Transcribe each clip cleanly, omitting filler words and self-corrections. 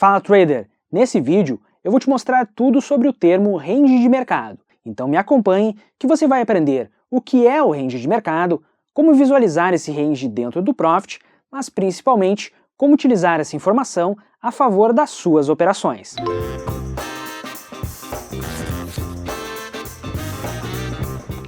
Fala trader! Nesse vídeo eu vou te mostrar tudo sobre o termo range de mercado. Então me acompanhe que você vai aprender o que é o range de mercado, como visualizar esse range dentro do Profit, mas principalmente como utilizar essa informação a favor das suas operações.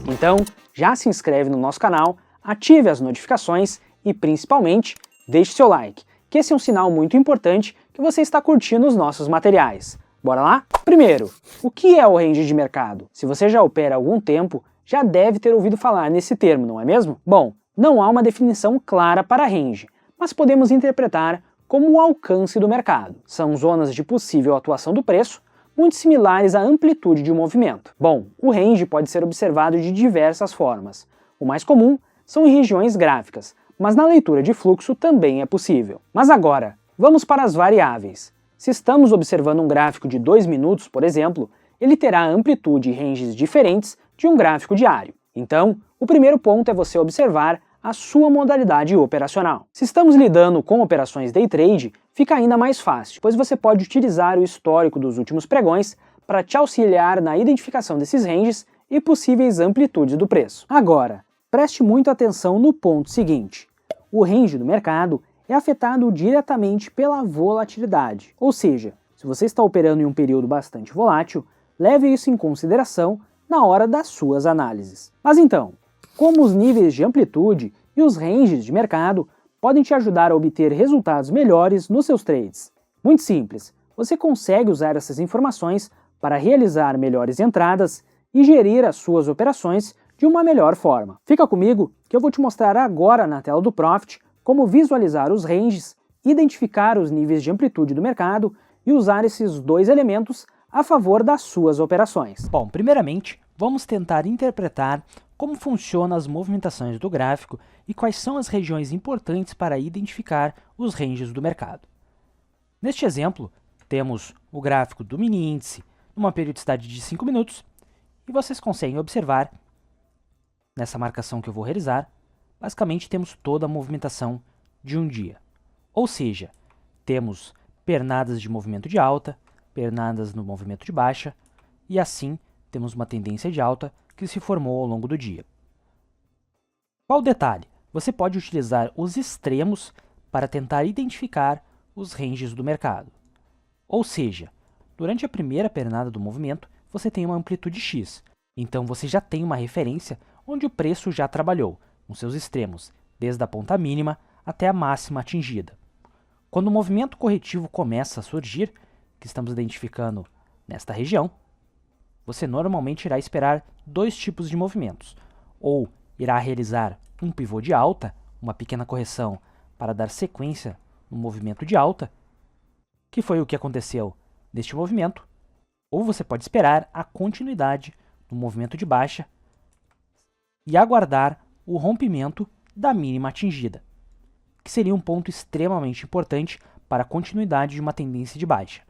Então já se inscreve no nosso canal, ative as notificações e principalmente deixe seu like, que esse é um sinal muito importante que você está curtindo os nossos materiais. Bora lá? Primeiro, o que é o range de mercado? Se você já opera há algum tempo, já deve ter ouvido falar nesse termo, não é mesmo? Bom, não há uma definição clara para range, mas podemos interpretar como o alcance do mercado. São zonas de possível atuação do preço, muito similares à amplitude de um movimento. Bom, o range pode ser observado de diversas formas. O mais comum são em regiões gráficas, mas na leitura de fluxo também é possível. Mas agora, vamos para as variáveis. Se estamos observando um gráfico de 2 minutos, por exemplo, ele terá amplitude e ranges diferentes de um gráfico diário. Então, o primeiro ponto é você observar a sua modalidade operacional. Se estamos lidando com operações day trade, fica ainda mais fácil, pois você pode utilizar o histórico dos últimos pregões para te auxiliar na identificação desses ranges e possíveis amplitudes do preço. Agora, preste muita atenção no ponto seguinte. O range do mercado é afetado diretamente pela volatilidade, ou seja, se você está operando em um período bastante volátil, leve isso em consideração na hora das suas análises. Mas então, como os níveis de amplitude e os ranges de mercado podem te ajudar a obter resultados melhores nos seus trades? Muito simples, você consegue usar essas informações para realizar melhores entradas e gerir as suas operações de uma melhor forma. Fica comigo que eu vou te mostrar agora na tela do Profit como visualizar os ranges, identificar os níveis de amplitude do mercado e usar esses dois elementos a favor das suas operações. Bom, primeiramente, vamos tentar interpretar como funcionam as movimentações do gráfico e quais são as regiões importantes para identificar os ranges do mercado. Neste exemplo, temos o gráfico do mini índice numa periodicidade de 5 minutos e vocês conseguem observar, nessa marcação que eu vou realizar, basicamente temos toda a movimentação de um dia. Ou seja, temos pernadas de movimento de alta, pernadas no movimento de baixa, e assim temos uma tendência de alta que se formou ao longo do dia. Qual o detalhe? Você pode utilizar os extremos para tentar identificar os ranges do mercado. Ou seja, durante a primeira pernada do movimento, você tem uma amplitude X, então você já tem uma referência onde o preço já trabalhou, com seus extremos, desde a ponta mínima até a máxima atingida. Quando o movimento corretivo começa a surgir, que estamos identificando nesta região, você normalmente irá esperar dois tipos de movimentos. Ou irá realizar um pivô de alta, uma pequena correção para dar sequência no movimento de alta, que foi o que aconteceu neste movimento, ou você pode esperar a continuidade do movimento de baixa e aguardar o rompimento da mínima atingida, que seria um ponto extremamente importante para a continuidade de uma tendência de baixa.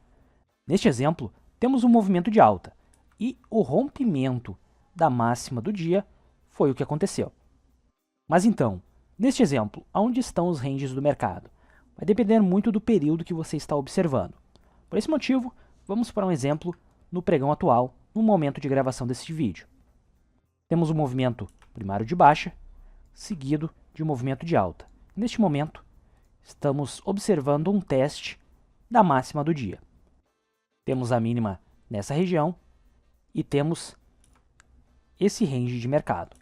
Neste exemplo, temos um movimento de alta, e o rompimento da máxima do dia foi o que aconteceu. Mas então, neste exemplo, onde estão os ranges do mercado? Vai depender muito do período que você está observando. Por esse motivo, vamos para um exemplo no pregão atual, no momento de gravação deste vídeo. Temos um movimento primário de baixa, seguido de um movimento de alta. Neste momento, estamos observando um teste da máxima do dia. Temos a mínima nessa região e temos esse range de mercado.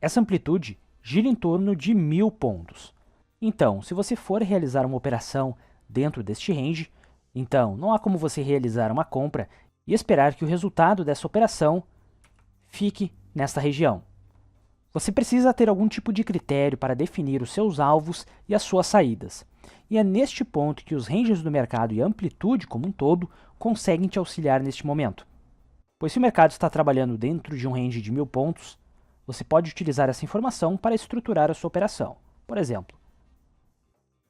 Essa amplitude gira em torno de 1000 pontos. Então, se você for realizar uma operação dentro deste range, então não há como você realizar uma compra e esperar que o resultado dessa operação fique nesta região. Você precisa ter algum tipo de critério para definir os seus alvos e as suas saídas. E é neste ponto que os ranges do mercado e a amplitude como um todo conseguem te auxiliar neste momento. Pois se o mercado está trabalhando dentro de um range de 1000 pontos, você pode utilizar essa informação para estruturar a sua operação. Por exemplo,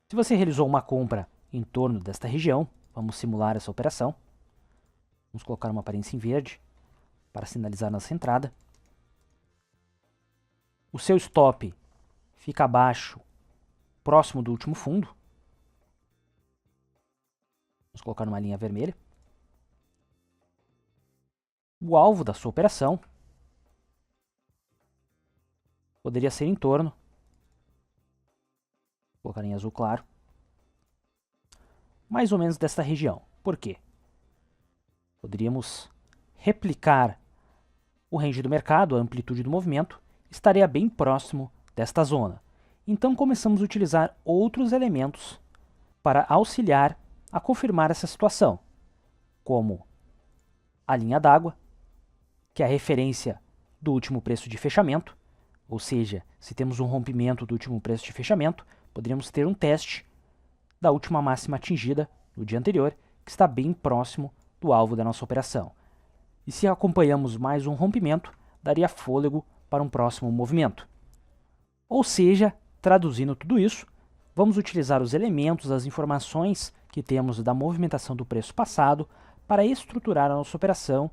se você realizou uma compra em torno desta região, vamos simular essa operação. Vamos colocar uma aparência em verde para sinalizar nossa entrada. O seu stop fica abaixo, próximo do último fundo. Vamos colocar numa linha vermelha. O alvo da sua operação poderia ser em torno, vou colocar em azul claro, mais ou menos desta região. Por quê? Poderíamos replicar o range do mercado, a amplitude do movimento, estaria bem próximo desta zona. Então começamos a utilizar outros elementos para auxiliar a confirmar essa situação, como a linha d'água, que é a referência do último preço de fechamento, ou seja, se temos um rompimento do último preço de fechamento, poderíamos ter um teste da última máxima atingida no dia anterior, que está bem próximo do alvo da nossa operação. E se acompanhamos mais um rompimento, daria fôlego para um próximo movimento. Ou seja, traduzindo tudo isso, vamos utilizar os elementos, as informações que temos da movimentação do preço passado para estruturar a nossa operação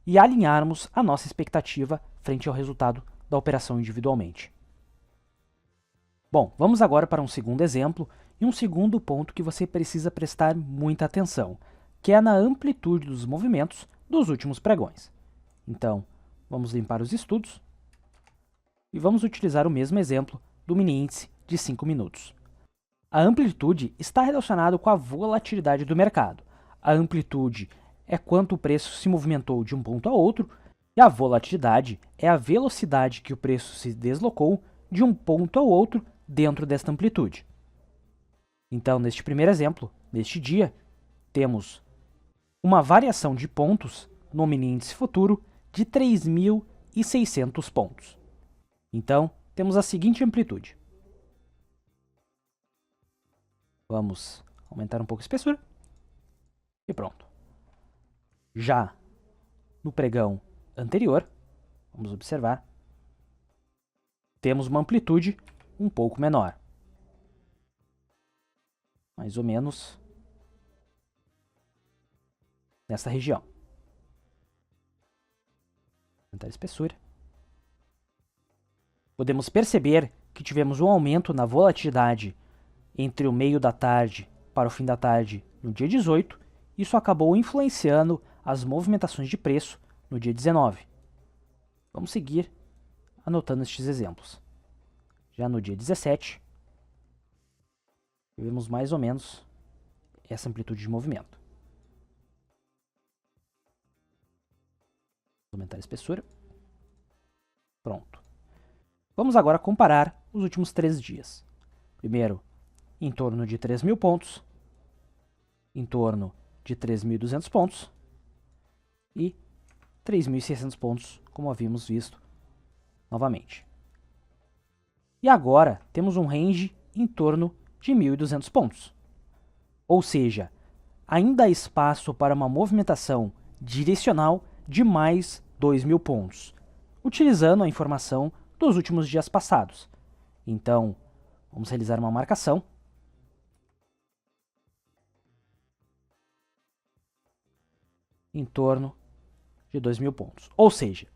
e alinharmos a nossa expectativa frente ao resultado da operação individualmente. Bom, vamos agora para um segundo exemplo e um segundo ponto que você precisa prestar muita atenção, que é na amplitude dos movimentos dos últimos pregões. Então, vamos limpar os estudos e vamos utilizar o mesmo exemplo do mini índice de 5 minutos. A amplitude está relacionada com a volatilidade do mercado. A amplitude é quanto o preço se movimentou de um ponto a outro, e a volatilidade é a velocidade que o preço se deslocou de um ponto ao outro dentro desta amplitude. Então, neste primeiro exemplo, neste dia, temos uma variação de pontos no mini índice futuro de 3.600 pontos. Então, temos a seguinte amplitude. Vamos aumentar um pouco a espessura. E pronto. Já no pregão anterior, vamos observar, temos uma amplitude um pouco menor. Mais ou menos nessa região. Aumentar a espessura. Podemos perceber que tivemos um aumento na volatilidade entre o meio da tarde para o fim da tarde no dia 18, isso acabou influenciando as movimentações de preço no dia 19. Vamos seguir anotando estes exemplos. Já no dia 17, tivemos mais ou menos essa amplitude de movimento. Vou aumentar a espessura. Pronto. Vamos agora comparar os últimos 3 dias. Primeiro, em torno de 3.000 pontos, em torno de 3.200 pontos e 3.600 pontos, como havíamos visto novamente. E agora temos um range em torno de 1.200 pontos. Ou seja, ainda há espaço para uma movimentação direcional de mais 2.000 pontos, utilizando a informação dos últimos dias passados. Então, vamos realizar uma marcação. Em torno de 2.000 pontos. Ou seja,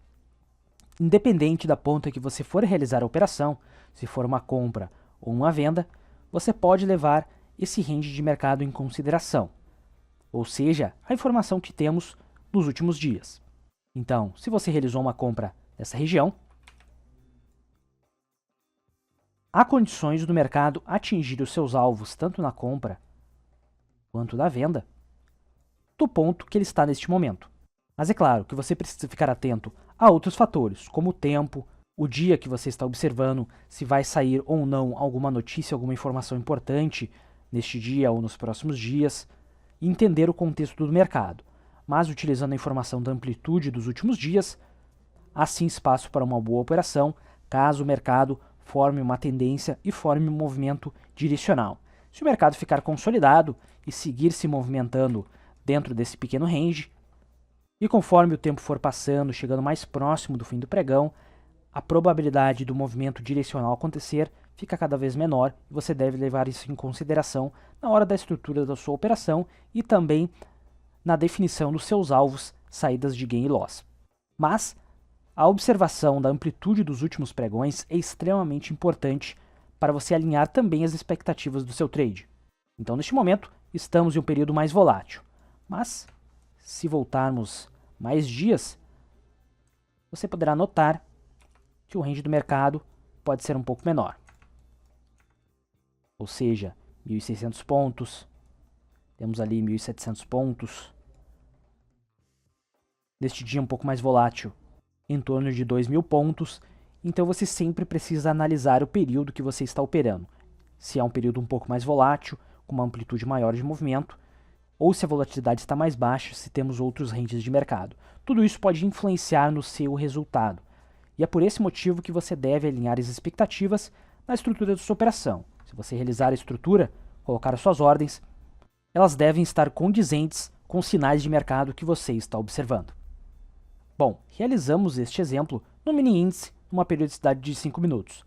independente da ponta que você for realizar a operação, se for uma compra ou uma venda, você pode levar esse range de mercado em consideração. Ou seja, a informação que temos nos últimos dias. Então, se você realizou uma compra nessa região, há condições do mercado atingir os seus alvos tanto na compra quanto na venda do ponto que ele está neste momento. Mas é claro que você precisa ficar atento a outros fatores, como o tempo, o dia que você está observando, se vai sair ou não alguma notícia, alguma informação importante neste dia ou nos próximos dias, e entender o contexto do mercado. Mas utilizando a informação da amplitude dos últimos dias, há sim espaço para uma boa operação, caso o mercado forme uma tendência e forme um movimento direcional. Se o mercado ficar consolidado e seguir se movimentando dentro desse pequeno range, e conforme o tempo for passando, chegando mais próximo do fim do pregão, a probabilidade do movimento direcional acontecer fica cada vez menor e você deve levar isso em consideração na hora da estrutura da sua operação e também na definição dos seus alvos, saídas de gain e loss. Mas a observação da amplitude dos últimos pregões é extremamente importante para você alinhar também as expectativas do seu trade. Então, neste momento, estamos em um período mais volátil. Mas, se voltarmos mais dias, você poderá notar que o range do mercado pode ser um pouco menor. Ou seja, 1.600 pontos, temos ali 1.700 pontos. Neste dia um pouco mais volátil, em torno de 2.000 pontos, então você sempre precisa analisar o período que você está operando. Se é um período um pouco mais volátil, com uma amplitude maior de movimento, ou se a volatilidade está mais baixa, se temos outros ranges de mercado. Tudo isso pode influenciar no seu resultado. E é por esse motivo que você deve alinhar as expectativas na estrutura da sua operação. Se você realizar a estrutura, colocar as suas ordens, elas devem estar condizentes com os sinais de mercado que você está observando. Bom, realizamos este exemplo no mini índice numa periodicidade de 5 minutos.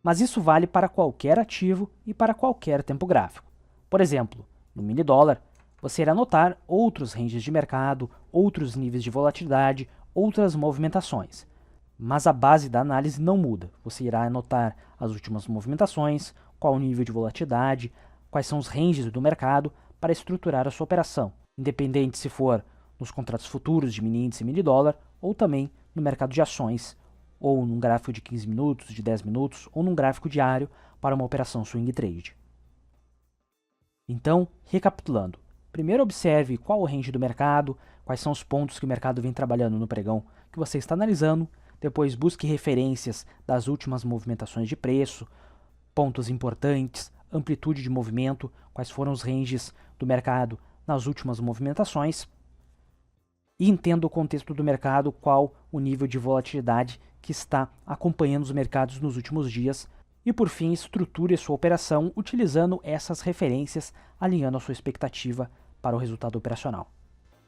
Mas isso vale para qualquer ativo e para qualquer tempo gráfico. Por exemplo, no mini dólar, você irá notar outros ranges de mercado, outros níveis de volatilidade, outras movimentações. Mas a base da análise não muda. Você irá anotar as últimas movimentações, qual o nível de volatilidade, quais são os ranges do mercado para estruturar a sua operação, independente se for nos contratos futuros de mini índice e mini dólar, ou também no mercado de ações, ou num gráfico de 15 minutos, de 10 minutos, ou num gráfico diário para uma operação swing trade. Então, recapitulando, primeiro observe qual o range do mercado, quais são os pontos que o mercado vem trabalhando no pregão que você está analisando, depois busque referências das últimas movimentações de preço, pontos importantes, amplitude de movimento, quais foram os ranges do mercado nas últimas movimentações, e entenda o contexto do mercado, qual o nível de volatilidade que está acompanhando os mercados nos últimos dias, e por fim estruture a sua operação utilizando essas referências, alinhando a sua expectativa para o resultado operacional.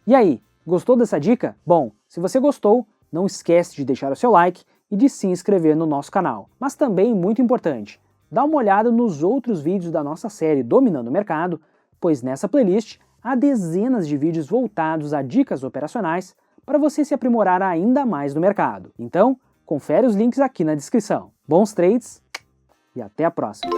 E aí, gostou dessa dica? Bom, se você gostou, não esquece de deixar o seu like e de se inscrever no nosso canal. Mas também, muito importante, dá uma olhada nos outros vídeos da nossa série Dominando o Mercado, pois nessa playlist há dezenas de vídeos voltados a dicas operacionais para você se aprimorar ainda mais no mercado. Então, confere os links aqui na descrição. Bons trades e até a próxima!